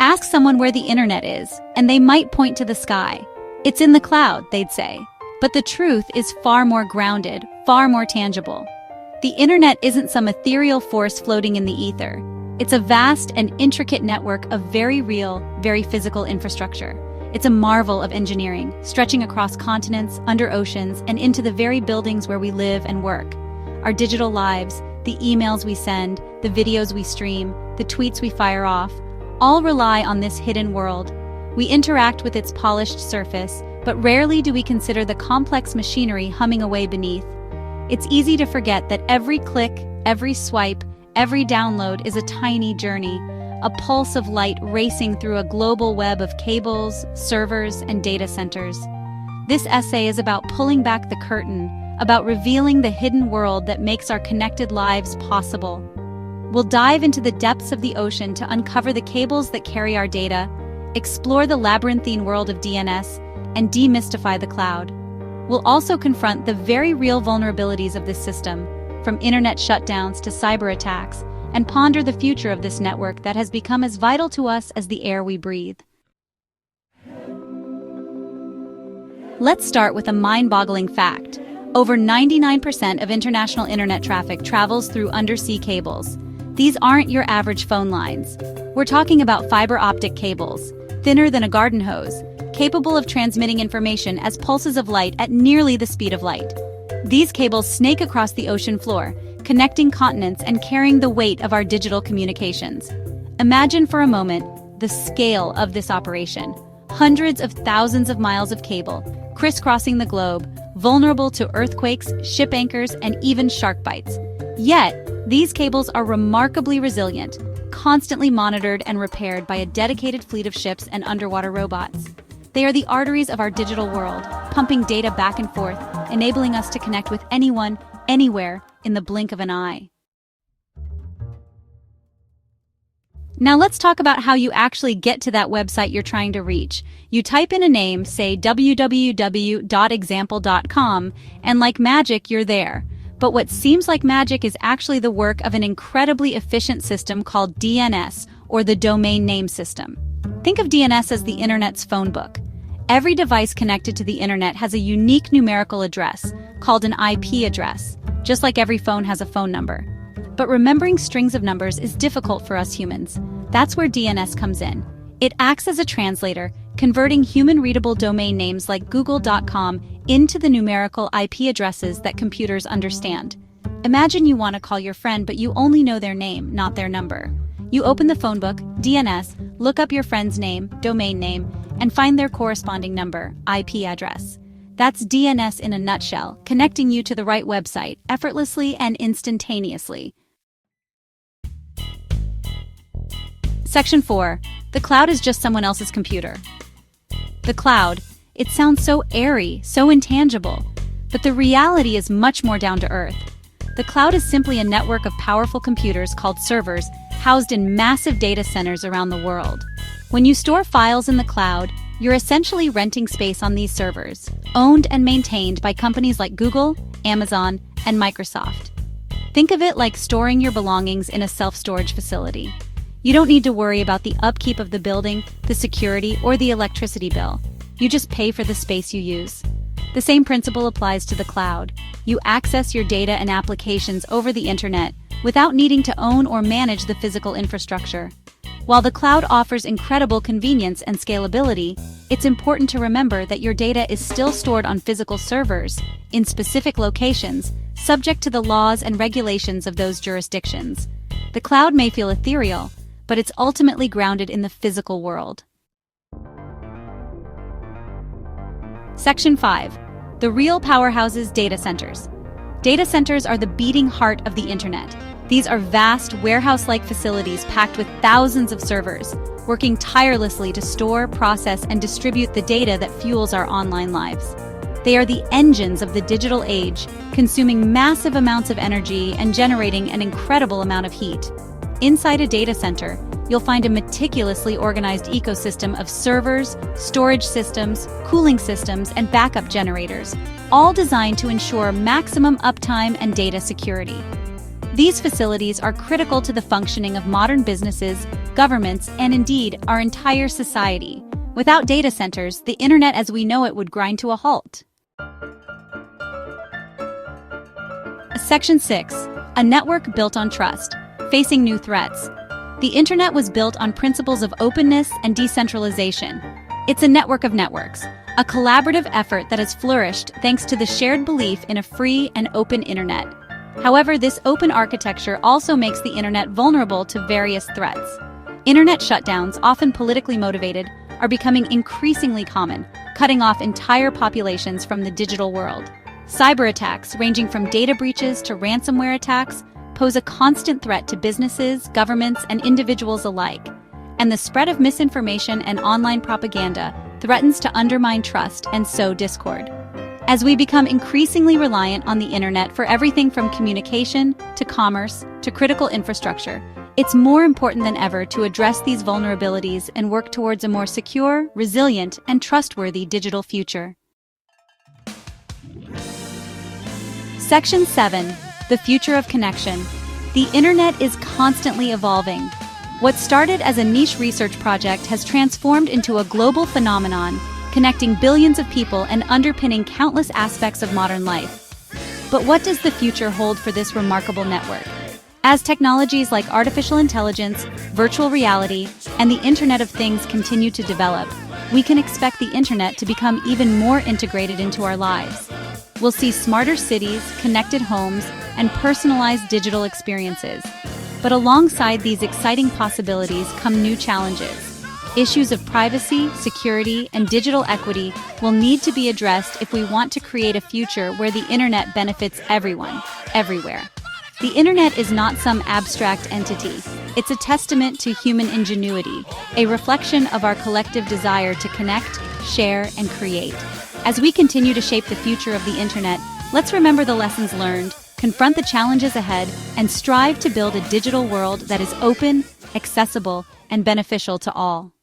Ask someone where the internet is, and they might point to the sky. It's in the cloud, they'd say. But the truth is far more grounded, far more tangible. The internet isn't some ethereal force floating in the ether. It's a vast and intricate network of very real, very physical infrastructure. It's a marvel of engineering, stretching across continents, under oceans, and into the very buildings where we live and work. Our digital lives, the emails we send, the videos we stream, the tweets we fire off, all rely on this hidden world. We interact with its polished surface, but rarely do we consider the complex machinery humming away beneath. It's easy to forget that every click, every swipe, every download is a tiny journey, a pulse of light racing through a global web of cables, servers, and data centers. This essay is about pulling back the curtain, about revealing the hidden world that makes our connected lives possible. We'll dive into the depths of the ocean to uncover the cables that carry our data, explore the labyrinthine world of DNS, and demystify the cloud. We'll also confront the very real vulnerabilities of this system, from internet shutdowns to cyberattacks, and ponder the future of this network that has become as vital to us as the air we breathe. Let's start with a mind-boggling fact. Over 99% of international internet traffic travels through undersea cables. These aren't your average phone lines. We're talking about fiber optic cables, thinner than a garden hose, capable of transmitting information as pulses of light at nearly the speed of light. These cables snake across the ocean floor, connecting continents and carrying the weight of our digital communications. Imagine for a moment the scale of this operation. Hundreds of thousands of miles of cable, crisscrossing the globe, vulnerable to earthquakes, ship anchors, and even shark bites. Yet, these cables are remarkably resilient, constantly monitored and repaired by a dedicated fleet of ships and underwater robots. They are the arteries of our digital world, pumping data back and forth, enabling us to connect with anyone, anywhere, in the blink of an eye. Now let's talk about how you actually get to that website you're trying to reach. You type in a name, say www.example.com, and like magic, you're there. But what seems like magic is actually the work of an incredibly efficient system called DNS, or the Domain Name System. Think of DNS as the internet's phone book. Every device connected to the internet has a unique numerical address, called an IP address, just like every phone has a phone number. But remembering strings of numbers is difficult for us humans. That's where DNS comes in. It acts as a translator, converting human-readable domain names like google.com into the numerical IP addresses that computers understand. Imagine you want to call your friend, but you only know their name, not their number. You open the phone book, DNS, look up your friend's name, domain name, and find their corresponding number, IP address. That's DNS in a nutshell, connecting you to the right website effortlessly and instantaneously. Section 4. The cloud is just someone else's computer. The cloud, it sounds so airy, so intangible, but the reality is much more down to earth. The cloud is simply a network of powerful computers called servers housed in massive data centers around the world. When you store files in the cloud, you're essentially renting space on these servers, owned and maintained by companies like Google, Amazon, and Microsoft. Think of it like storing your belongings in a self-storage facility. You don't need to worry about the upkeep of the building, the security, or the electricity bill. You just pay for the space you use. The same principle applies to the cloud. You access your data and applications over the internet without needing to own or manage the physical infrastructure. While the cloud offers incredible convenience and scalability, it's important to remember that your data is still stored on physical servers, in specific locations, subject to the laws and regulations of those jurisdictions. The cloud may feel ethereal, but it's ultimately grounded in the physical world. Section 5. The real powerhouses: data centers. Data centers are the beating heart of the internet. These are vast, warehouse-like facilities packed with thousands of servers, working tirelessly to store, process, and distribute the data that fuels our online lives. They are the engines of the digital age, consuming massive amounts of energy and generating an incredible amount of heat. Inside a data center, you'll find a meticulously organized ecosystem of servers, storage systems, cooling systems, and backup generators, all designed to ensure maximum uptime and data security. These facilities are critical to the functioning of modern businesses, governments, and indeed, our entire society. Without data centers, the internet as we know it would grind to a halt. Section 6. A network built on trust. Facing new threats. The internet was built on principles of openness and decentralization. It's a network of networks, a collaborative effort that has flourished thanks to the shared belief in a free and open internet. However, this open architecture also makes the internet vulnerable to various threats. Internet shutdowns, often politically motivated, are becoming increasingly common, cutting off entire populations from the digital world. Cyberattacks, ranging from data breaches to ransomware attacks, pose a constant threat to businesses, governments, and individuals alike. And the spread of misinformation and online propaganda threatens to undermine trust and sow discord. As we become increasingly reliant on the internet for everything from communication to commerce to critical infrastructure, it's more important than ever to address these vulnerabilities and work towards a more secure, resilient, and trustworthy digital future. Section 7. The future of connection. The internet is constantly evolving. What started as a niche research project has transformed into a global phenomenon, connecting billions of people and underpinning countless aspects of modern life. But what does the future hold for this remarkable network? As technologies like artificial intelligence, virtual reality, and the Internet of Things continue to develop, we can expect the internet to become even more integrated into our lives. We'll see smarter cities, connected homes, and personalized digital experiences. But alongside these exciting possibilities come new challenges. Issues of privacy, security, and digital equity will need to be addressed if we want to create a future where the internet benefits everyone, everywhere. The internet is not some abstract entity. It's a testament to human ingenuity, a reflection of our collective desire to connect, share, and create. As we continue to shape the future of the internet, let's remember the lessons learned, confront the challenges ahead, and strive to build a digital world that is open, accessible, and beneficial to all.